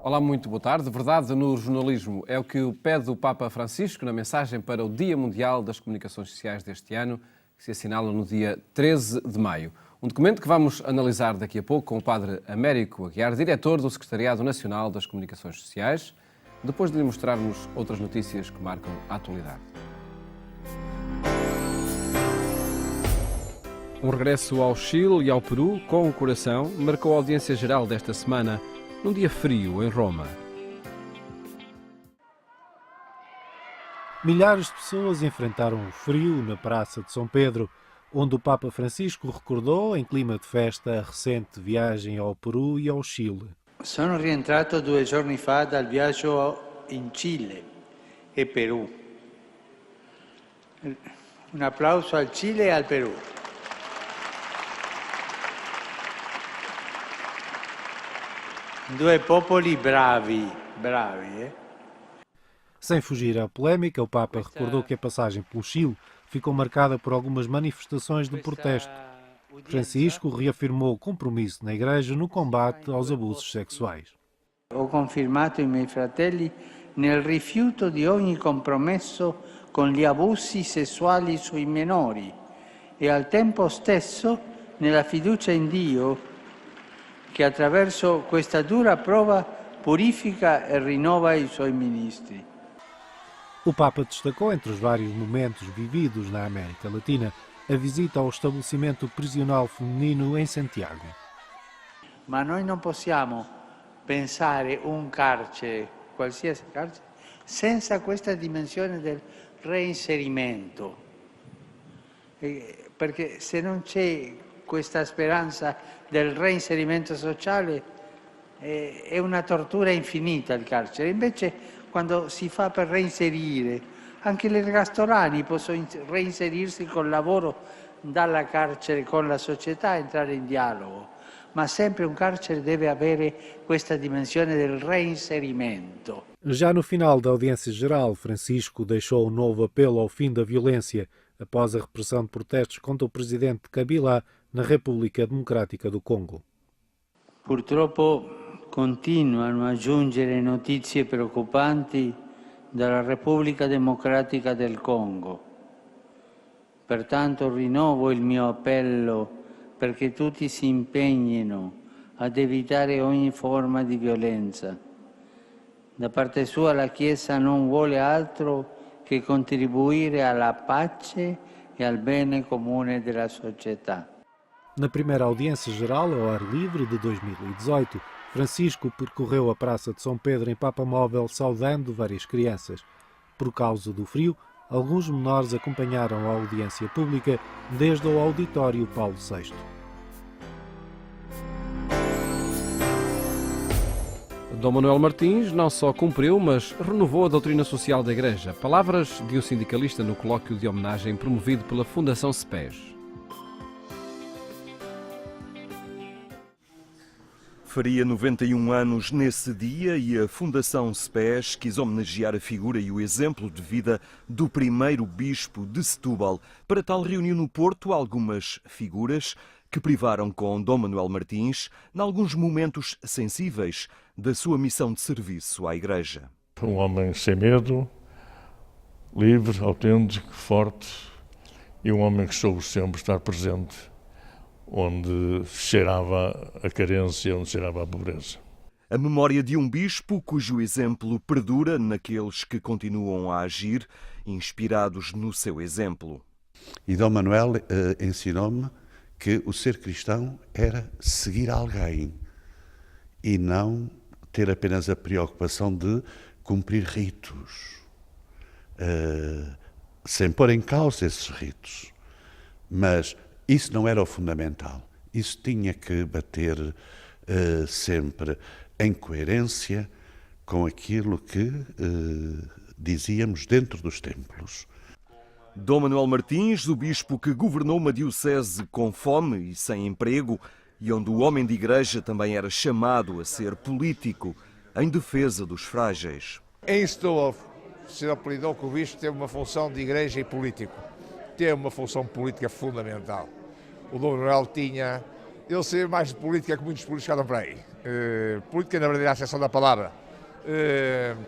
Olá, muito boa tarde. Verdade no jornalismo é o que pede o Papa Francisco na mensagem para o Dia Mundial das Comunicações Sociais deste ano, que se assinala no dia 13 de maio. Um documento que vamos analisar daqui a pouco com o Padre Américo Aguiar, diretor do Secretariado Nacional das Comunicações Sociais, depois de lhe mostrarmos outras notícias que marcam a atualidade. Um regresso ao Chile e ao Peru com o coração marcou a audiência geral desta semana, num dia frio em Roma. Milhares de pessoas enfrentaram o frio na Praça de São Pedro, onde o Papa Francisco recordou, em clima de festa, a recente viagem ao Peru e ao Chile. Sono rientrato 2 giorni fa dal viaggio in Cile e Perù. Un applauso al Cile e al Perù. Due popoli bravi, Sem fugir à polémica, o Papa recordou que a passagem pelo Chile ficou marcada por algumas manifestações de protesto. Francisco reafirmou o compromisso na Igreja no combate aos abusos sexuais. Ho confermato i miei fratelli nel rifiuto di ogni compromesso con gli abusi sessuali sui minori e al tempo stesso nella fiducia in Dio che attraverso questa dura prova purifica e rinnova i suoi ministri. O Papa destacou, entre os vários momentos vividos na América Latina, a visita ao estabelecimento prisional feminino em Santiago. Ma noi non possiamo pensare un carcere, qualsiasi carcere, senza questa dimensione del reinserimento. Perché se non c'è questa speranza del reinserimento sociale è una tortura infinita il carcere. Invece quando si fa per reinserire, anche gli ergastolani possono reinserirsi col lavoro dalla carcere con la società, entrare in dialogo, ma sempre un carcere deve avere questa dimensione del reinserimento. Já no final da audiência geral, Francisco deixou um novo apelo ao fim da violência após a repressão de protestos contra o presidente Kabila na República Democrática do Congo. Purtroppo continuano a giungere notizie preoccupanti dalla Repubblica Democratica del Congo. Pertanto rinnovo il mio appello perché tutti si impegnino ad evitare ogni forma di violenza. Da parte sua la Chiesa non vuole altro che contribuire alla pace e al bene comune della società. Na primeira audiência geral ao ar livre de 2018, Francisco percorreu a Praça de São Pedro em papamóvel saudando várias crianças. Por causa do frio, alguns menores acompanharam a audiência pública desde o auditório Paulo VI. Dom Manuel Martins não só cumpriu, mas renovou a doutrina social da Igreja. Palavras de um sindicalista no colóquio de homenagem promovido pela Fundação SPES. Faria 91 anos nesse dia e a Fundação SPES quis homenagear a figura e o exemplo de vida do primeiro bispo de Setúbal. Para tal reuniu no Porto algumas figuras que privaram com Dom Manuel Martins em alguns momentos sensíveis da sua missão de serviço à Igreja. Um homem sem medo, livre, autêntico, forte e um homem que soube sempre estar presente onde cheirava a carência, onde cheirava a pobreza. A memória de um bispo cujo exemplo perdura naqueles que continuam a agir, inspirados no seu exemplo. E Dom Manuel ensinou-me que o ser cristão era seguir alguém e não ter apenas a preocupação de cumprir ritos, sem pôr em causa esses ritos. Mas isso não era o fundamental. Isso tinha que bater sempre em coerência com aquilo que dizíamos dentro dos templos. Dom Manuel Martins, o bispo que governou uma diocese com fome e sem emprego e onde o homem de igreja também era chamado a ser político em defesa dos frágeis. Em Setúbal se apelidou que o bispo teve uma função de igreja e político. Teve uma função política fundamental. O Dom Manuel tinha Eu sei mais de política que muitos políticos que andam por aí. Política, na verdade, é a acessão da palavra.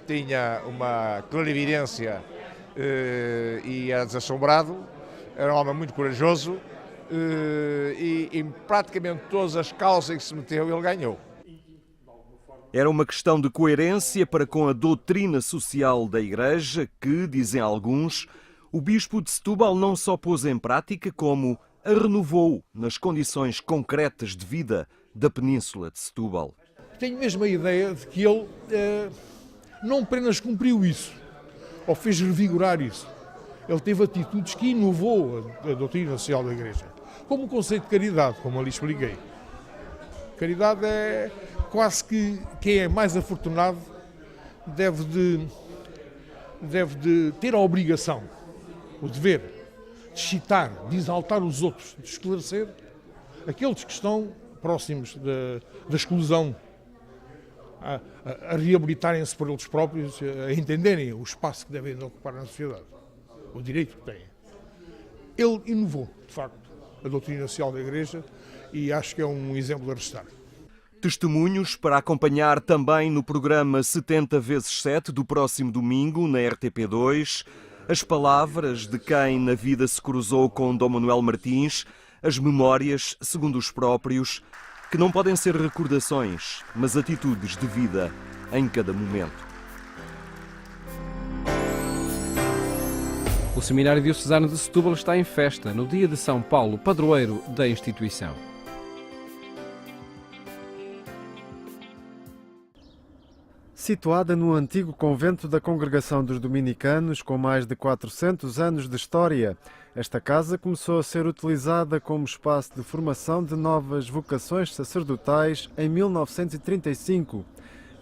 Tinha uma clarividência e era desassombrado. Era um homem muito corajoso e em praticamente todas as causas em que se meteu, ele ganhou. Era uma questão de coerência para com a doutrina social da Igreja que, dizem alguns, o bispo de Setúbal não só pôs em prática, como a renovou nas condições concretas de vida da Península de Setúbal. Tenho mesmo a ideia de que ele não apenas cumpriu isso, ou fez revigorar isso. Ele teve atitudes que inovou a doutrina social da Igreja, como o conceito de caridade, como ali expliquei. Caridade é quase que quem é mais afortunado deve de ter a obrigação, o dever, de citar, de exaltar os outros, de esclarecer aqueles que estão próximos da exclusão, a reabilitarem-se por eles próprios, a entenderem o espaço que devem ocupar na sociedade, o direito que têm. Ele inovou, de facto, a doutrina social da Igreja e acho que é um exemplo a restar. Testemunhos para acompanhar também no programa 70x7 do próximo domingo na RTP2, as palavras de quem na vida se cruzou com Dom Manuel Martins, as memórias, segundo os próprios, que não podem ser recordações, mas atitudes de vida em cada momento. O Seminário Diocesano de Setúbal está em festa no dia de São Paulo, padroeiro da instituição. Situada no antigo convento da Congregação dos Dominicanos, com mais de 400 anos de história, esta casa começou a ser utilizada como espaço de formação de novas vocações sacerdotais em 1935,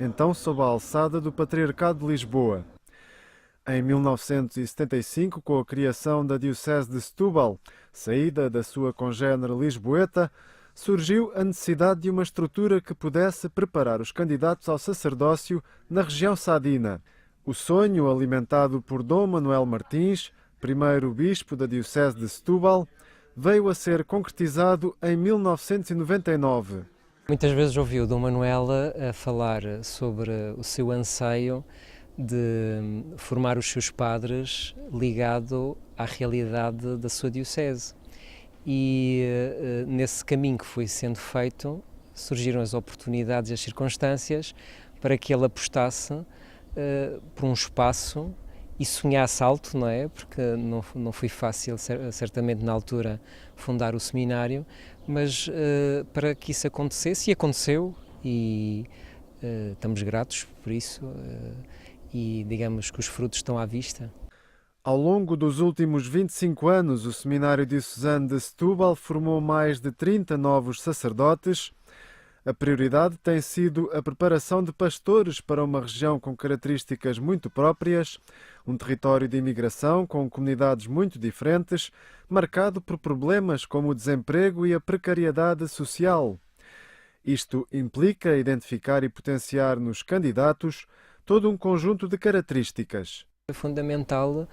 então sob a alçada do Patriarcado de Lisboa. Em 1975, com a criação da Diocese de Setúbal, saída da sua congénere lisboeta, surgiu a necessidade de uma estrutura que pudesse preparar os candidatos ao sacerdócio na região sadina. O sonho, alimentado por Dom Manuel Martins, primeiro bispo da Diocese de Setúbal, veio a ser concretizado em 1999. Muitas vezes ouvi o Dom Manuel a falar sobre o seu anseio de formar os seus padres ligado à realidade da sua diocese. E nesse caminho que foi sendo feito, surgiram as oportunidades e as circunstâncias para que ele apostasse por um espaço e sonhasse alto, não é? Porque não foi fácil, certamente na altura, fundar o seminário, mas para que isso acontecesse, e aconteceu, e estamos gratos por isso, e digamos que os frutos estão à vista. Ao longo dos últimos 25 anos, o Seminário Diocesano de Setúbal formou mais de 30 novos sacerdotes. A prioridade tem sido a preparação de pastores para uma região com características muito próprias, um território de imigração com comunidades muito diferentes, marcado por problemas como o desemprego e a precariedade social. Isto implica identificar e potenciar nos candidatos todo um conjunto de características. É fundamental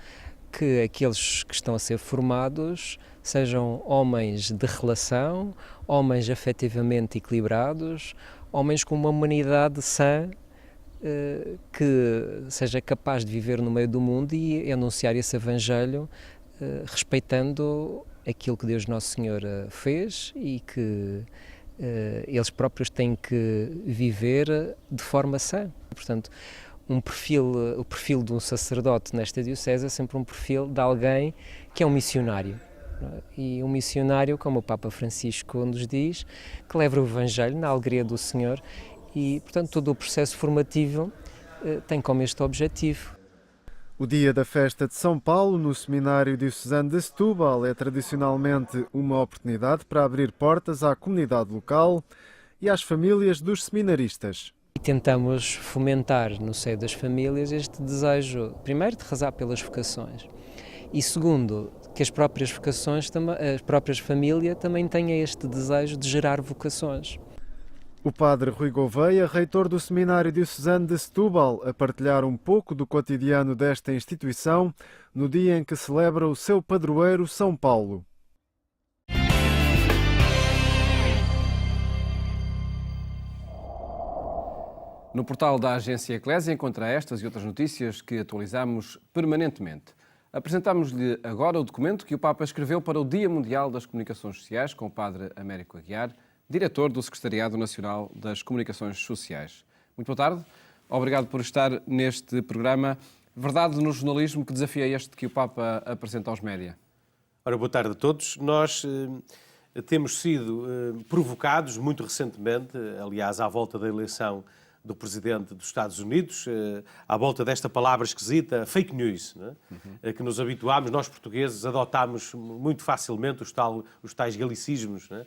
que aqueles que estão a ser formados sejam homens de relação, homens afetivamente equilibrados, homens com uma humanidade sã, que seja capaz de viver no meio do mundo e anunciar esse Evangelho respeitando aquilo que Deus Nosso Senhor fez e que eles próprios têm que viver de forma sã. Portanto, o perfil de um sacerdote nesta diocese é sempre um perfil de alguém que é um missionário. E um missionário, como o Papa Francisco nos diz, que leva o Evangelho na alegria do Senhor e, portanto, todo o processo formativo tem como este objetivo. O dia da festa de São Paulo no Seminário Diocesano de Setúbal é tradicionalmente uma oportunidade para abrir portas à comunidade local e às famílias dos seminaristas. Tentamos fomentar no seio das famílias este desejo, primeiro, de rezar pelas vocações e, segundo, que as próprias vocações, as próprias famílias também tenham este desejo de gerar vocações. O padre Rui Gouveia, reitor do Seminário Diocesano de Setúbal, a partilhar um pouco do cotidiano desta instituição no dia em que celebra o seu padroeiro São Paulo. No portal da Agência Eclésia encontra estas e outras notícias que atualizamos permanentemente. Apresentamos-lhe agora o documento que o Papa escreveu para o Dia Mundial das Comunicações Sociais com o Padre Américo Aguiar, diretor do Secretariado Nacional das Comunicações Sociais. Muito boa tarde. Obrigado por estar neste programa. Verdade no jornalismo, que desafio é este que o Papa apresenta aos média? Ora, boa tarde a todos. Nós temos sido provocados muito recentemente, aliás, à volta da eleição do Presidente dos Estados Unidos, à volta desta palavra esquisita, fake news, né? Que nos habituámos, nós portugueses adotámos muito facilmente os tais galicismos, né?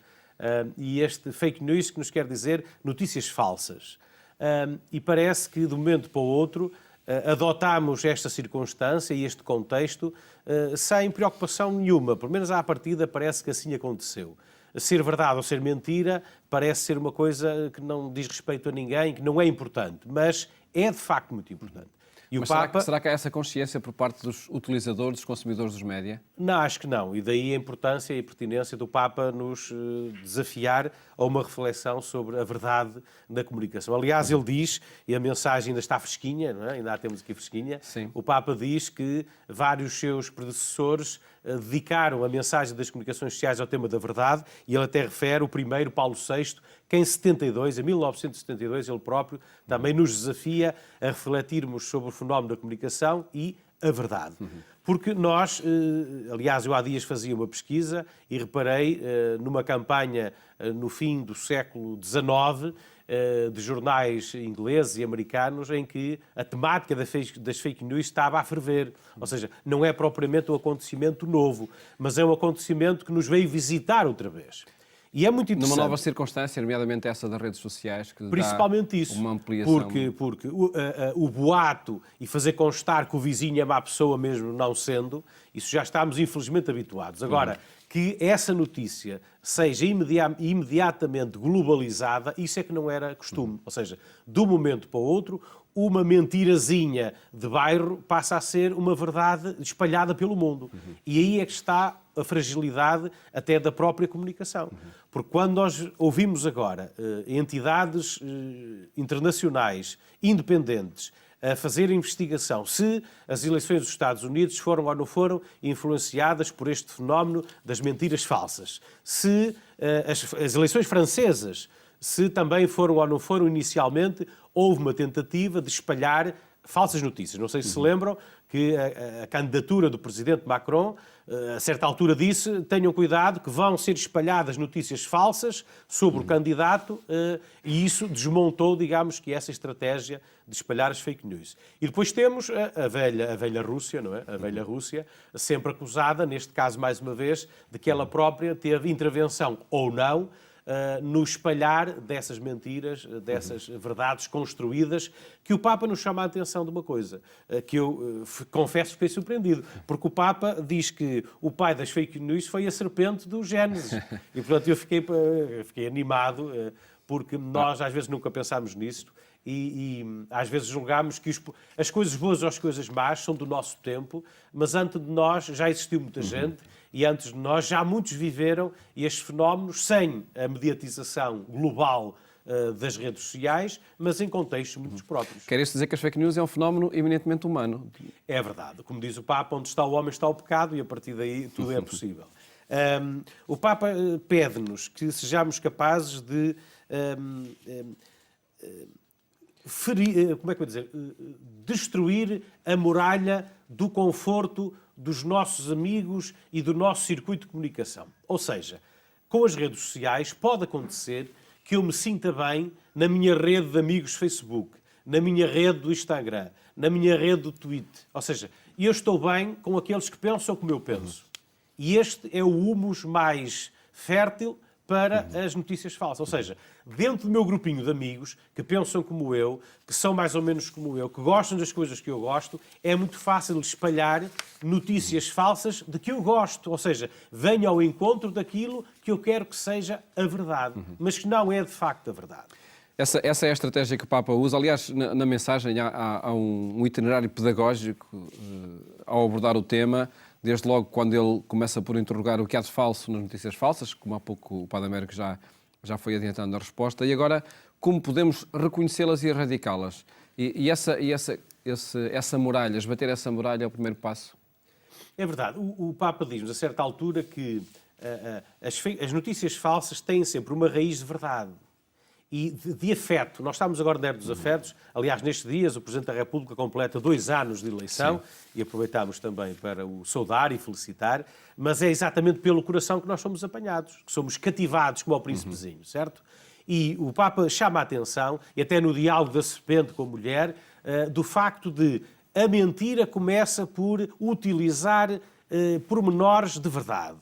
E este fake news que nos quer dizer notícias falsas. E parece que de um momento para o outro adotámos esta circunstância e este contexto sem preocupação nenhuma, pelo menos à partida parece que assim aconteceu. Ser verdade ou ser mentira parece ser uma coisa que não diz respeito a ninguém, que não é importante, mas é de facto muito importante. E mas será que há essa consciência por parte dos utilizadores, dos consumidores dos média? Não, acho que não. E daí a importância e a pertinência do Papa nos desafiar a uma reflexão sobre a verdade na comunicação. Aliás, ele diz, e a mensagem ainda está fresquinha, não é? Ainda a temos aqui fresquinha, sim. O Papa diz que vários seus predecessores dedicaram a mensagem das comunicações sociais ao tema da verdade, e ele até refere o primeiro, Paulo VI, que em 1972, ele próprio também nos desafia a refletirmos sobre o fenómeno da comunicação e a verdade. Porque nós, aliás, eu há dias fazia uma pesquisa e reparei numa campanha no fim do século XIX, de jornais ingleses e americanos, em que a temática das fake news estava a ferver. Ou seja, não é propriamente um acontecimento novo, mas é um acontecimento que nos veio visitar outra vez. E é muito interessante. Numa nova circunstância, nomeadamente essa das redes sociais, que principalmente dá isso, uma ampliação. Porque o boato e fazer constar que o vizinho é má pessoa mesmo não sendo, isso já estamos infelizmente habituados. Agora, que essa notícia seja imediatamente globalizada, isso é que não era costume. Ou seja, de um momento para o outro, uma mentirazinha de bairro passa a ser uma verdade espalhada pelo mundo. E aí é que está a fragilidade até da própria comunicação. Porque quando nós ouvimos agora entidades internacionais independentes a fazer investigação se as eleições dos Estados Unidos foram ou não foram influenciadas por este fenómeno das mentiras falsas, se as eleições francesas, se também foram ou não foram inicialmente, houve uma tentativa de espalhar falsas notícias. Não sei se se lembram que a candidatura do presidente Macron, a certa altura disse, tenham cuidado que vão ser espalhadas notícias falsas sobre o candidato, e isso desmontou, digamos, que essa estratégia de espalhar as fake news. E depois temos a velha Rússia, não é? A velha Rússia, sempre acusada, neste caso mais uma vez, de que ela própria teve intervenção ou não no espalhar dessas mentiras, dessas verdades construídas, que o Papa nos chama a atenção de uma coisa, que eu confesso que fiquei surpreendido, porque o Papa diz que o pai das fake news foi a serpente do Gênesis. E, portanto, eu fiquei animado, porque nós às vezes nunca pensámos nisto, e às vezes julgamos que as coisas boas ou as coisas más são do nosso tempo, mas antes de nós já existiu muita gente, e antes de nós já muitos viveram estes fenómenos sem a mediatização global das redes sociais, mas em contextos muito próprios. Quer isto dizer que as fake news é um fenómeno eminentemente humano? É verdade. Como diz o Papa, onde está o homem está o pecado, e a partir daí tudo é possível. O Papa pede-nos que sejamos capazes de destruir a muralha do conforto dos nossos amigos e do nosso circuito de comunicação. Ou seja, com as redes sociais pode acontecer que eu me sinta bem na minha rede de amigos Facebook, na minha rede do Instagram, na minha rede do Twitter. Ou seja, eu estou bem com aqueles que pensam como eu penso. E este é o humus mais fértil para as notícias falsas. Ou seja, dentro do meu grupinho de amigos que pensam como eu, que são mais ou menos como eu, que gostam das coisas que eu gosto, é muito fácil espalhar notícias falsas de que eu gosto. Ou seja, venho ao encontro daquilo que eu quero que seja a verdade, mas que não é de facto a verdade. Essa é a estratégia que o Papa usa. Aliás, na mensagem há um itinerário pedagógico ao abordar o tema, desde logo quando ele começa por interrogar o que há de falso nas notícias falsas, como há pouco o Padre Américo já já foi adiantando a resposta. E agora, como podemos reconhecê-las e erradicá-las? E essa muralha, esbater essa muralha é o primeiro passo? É verdade. O Papa diz-nos, a certa altura, que as notícias falsas têm sempre uma raiz de verdade e de afeto. Nós estamos agora na era dos afetos. Aliás, nestes dias, o Presidente da República completa 2 anos de eleição. Sim. E aproveitamos também para o saudar e felicitar. Mas é exatamente pelo coração que nós somos apanhados, que somos cativados como ao príncipezinho, certo? E o Papa chama a atenção, e até no diálogo da serpente com a mulher, do facto de a mentira começa por utilizar pormenores de verdade,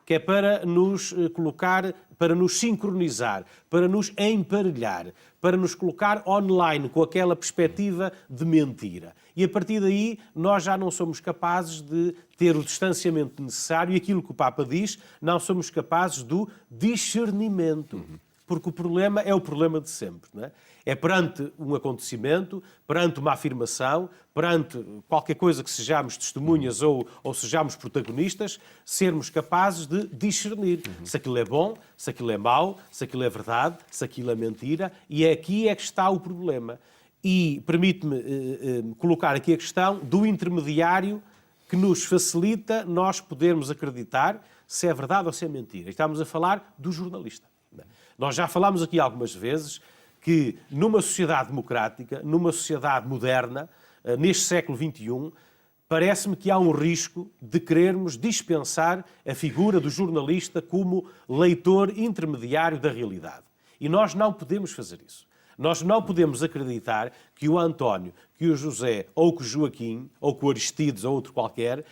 que é para nos colocar, para nos sincronizar, para nos emparelhar, para nos colocar online com aquela perspectiva de mentira. E a partir daí nós já não somos capazes de ter o distanciamento necessário e aquilo que o Papa diz, não somos capazes do discernimento. Porque o problema é o problema de sempre. Não é? É perante um acontecimento, perante uma afirmação, perante qualquer coisa que sejamos testemunhas ou sejamos protagonistas, sermos capazes de discernir se aquilo é bom, se aquilo é mau, se aquilo é verdade, se aquilo é mentira, e aqui é que está o problema. E permite-me colocar aqui a questão do intermediário que nos facilita nós podermos acreditar se é verdade ou se é mentira. Estamos a falar do jornalista. Nós já falámos aqui algumas vezes que numa sociedade democrática, numa sociedade moderna, neste século XXI, parece-me que há um risco de querermos dispensar a figura do jornalista como leitor intermediário da realidade. E nós não podemos fazer isso. Nós não podemos acreditar que o António, que o José, ou que o Joaquim, ou que o Aristides, ou outro qualquer,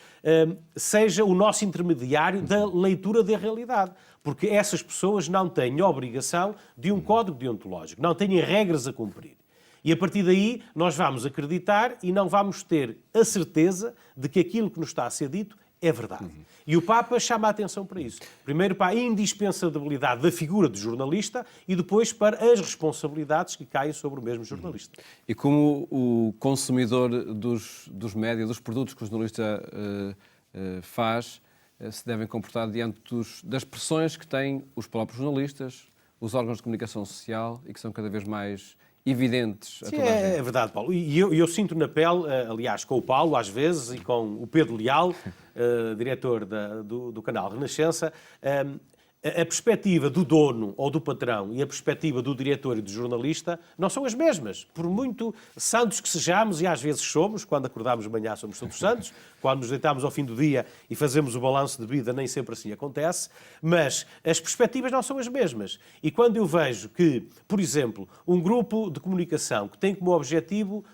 seja o nosso intermediário da leitura da realidade. Porque essas pessoas não têm a obrigação de um código deontológico, não têm regras a cumprir. E a partir daí nós vamos acreditar e não vamos ter a certeza de que aquilo que nos está a ser dito é verdade. E o Papa chama a atenção para isso. Primeiro para a indispensabilidade da figura do jornalista e depois para as responsabilidades que caem sobre o mesmo jornalista. E como o consumidor dos médias, dos produtos que o jornalista faz, se devem comportar diante das pressões que têm os próprios jornalistas, os órgãos de comunicação social e que são cada vez mais evidentes. Sim, é verdade, Paulo. E eu sinto na pele, aliás, com o Paulo, às vezes, e com o Pedro Leal, diretor do canal Renascença, a perspectiva do dono ou do patrão e a perspectiva do diretor e do jornalista não são as mesmas. Por muito santos que sejamos, e às vezes somos, quando acordamos de manhã somos todos santos, quando nos deitamos ao fim do dia e fazemos o balanço de vida, nem sempre assim acontece, mas as perspectivas não são as mesmas. E quando eu vejo que, por exemplo, um grupo de comunicação que tem como objetivo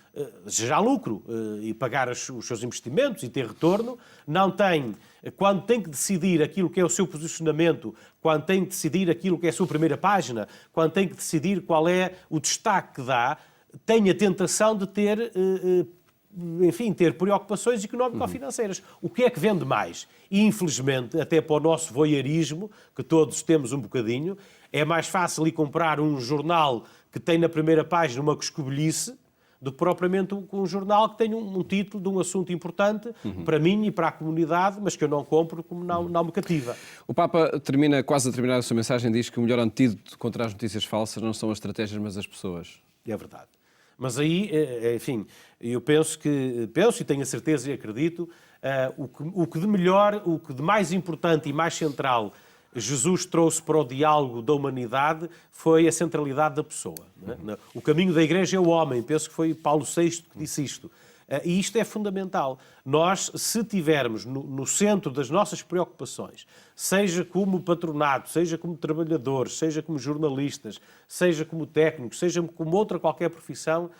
gerar lucro e pagar os seus investimentos e ter retorno, não tem, quando tem que decidir aquilo que é o seu posicionamento, quando tem que decidir aquilo que é a sua primeira página, quando tem que decidir qual é o destaque que dá, tem a tentação de ter, ter preocupações económico-financeiras. O que é que vende mais? E, infelizmente, até para o nosso voyeurismo, que todos temos um bocadinho, é mais fácil ir comprar um jornal que tem na primeira página uma coscovilhice do que propriamente um jornal que tem um título de um assunto importante para mim e para a comunidade, mas que eu não compro como não me cativa. O Papa quase a terminar a sua mensagem, diz que o melhor antídoto contra as notícias falsas não são as estratégias, mas as pessoas. É verdade. Mas aí, enfim, eu penso e tenho a certeza e acredito, o que de melhor, o que de mais importante e mais central Jesus trouxe para o diálogo da humanidade foi a centralidade da pessoa. Não é? O caminho da Igreja é o homem. Penso que foi Paulo VI que disse isto. E isto é fundamental. Nós, se tivermos no centro das nossas preocupações, seja como patronato, seja como trabalhadores, seja como jornalistas, seja como técnicos, seja como outra qualquer profissão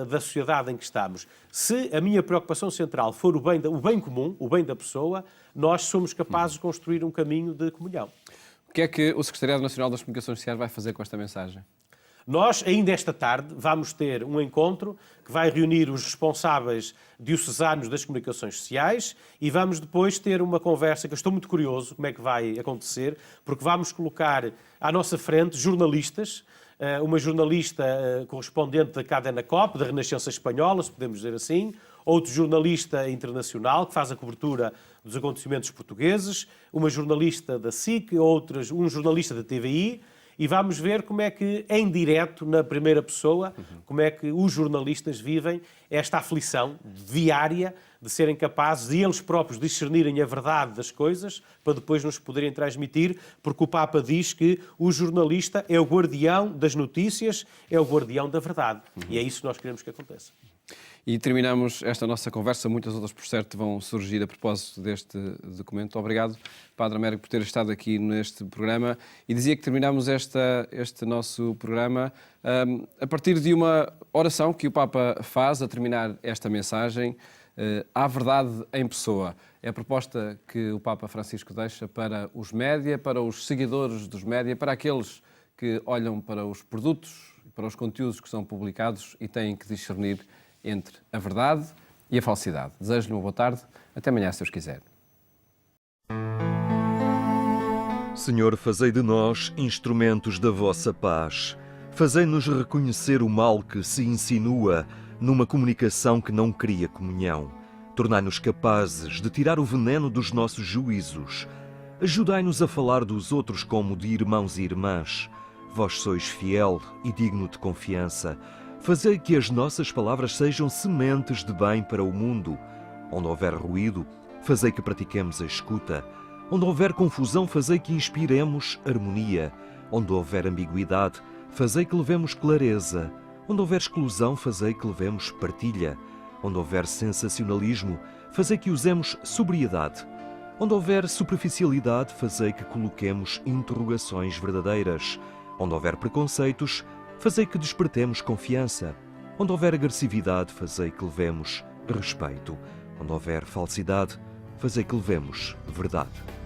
da sociedade em que estamos, se a minha preocupação central for o bem comum, o bem da pessoa, nós somos capazes de construir um caminho de comunhão. O que é que o Secretariado Nacional das Comunicações Sociais vai fazer com esta mensagem? Nós, ainda esta tarde, vamos ter um encontro que vai reunir os responsáveis diocesanos das comunicações sociais e vamos depois ter uma conversa que eu estou muito curioso como é que vai acontecer, porque vamos colocar à nossa frente jornalistas, uma jornalista correspondente da Cadena COP, da Renascença Espanhola, se podemos dizer assim, outro jornalista internacional que faz a cobertura dos acontecimentos portugueses, uma jornalista da SIC, um jornalista da TVI, e vamos ver como é que, em direto, na primeira pessoa, como é que os jornalistas vivem esta aflição diária de serem capazes de eles próprios discernirem a verdade das coisas para depois nos poderem transmitir, porque o Papa diz que o jornalista é o guardião das notícias, é o guardião da verdade. E é isso que nós queremos que aconteça. E terminamos esta nossa conversa. Muitas outras, por certo, vão surgir a propósito deste documento. Obrigado, Padre Américo, por ter estado aqui neste programa. E dizia que terminamos este nosso programa a partir de uma oração que o Papa faz a terminar esta mensagem. À verdade em pessoa. É a proposta que o Papa Francisco deixa para os média, para os seguidores dos média, para aqueles que olham para os produtos, para os conteúdos que são publicados e têm que discernir entre a verdade e a falsidade. Desejo-lhe uma boa tarde. Até amanhã, se Deus quiser. Senhor, fazei de nós instrumentos da vossa paz. Fazei-nos reconhecer o mal que se insinua numa comunicação que não cria comunhão. Tornai-nos capazes de tirar o veneno dos nossos juízos. Ajudai-nos a falar dos outros como de irmãos e irmãs. Vós sois fiel e digno de confiança. Fazei que as nossas palavras sejam sementes de bem para o mundo. Onde houver ruído, fazei que pratiquemos a escuta. Onde houver confusão, fazei que inspiremos harmonia. Onde houver ambiguidade, fazei que levemos clareza. Onde houver exclusão, fazei que levemos partilha. Onde houver sensacionalismo, fazei que usemos sobriedade. Onde houver superficialidade, fazei que coloquemos interrogações verdadeiras. Onde houver preconceitos, fazei que despertemos confiança. Onde houver agressividade, fazei que levemos respeito. Onde houver falsidade, fazei que levemos verdade.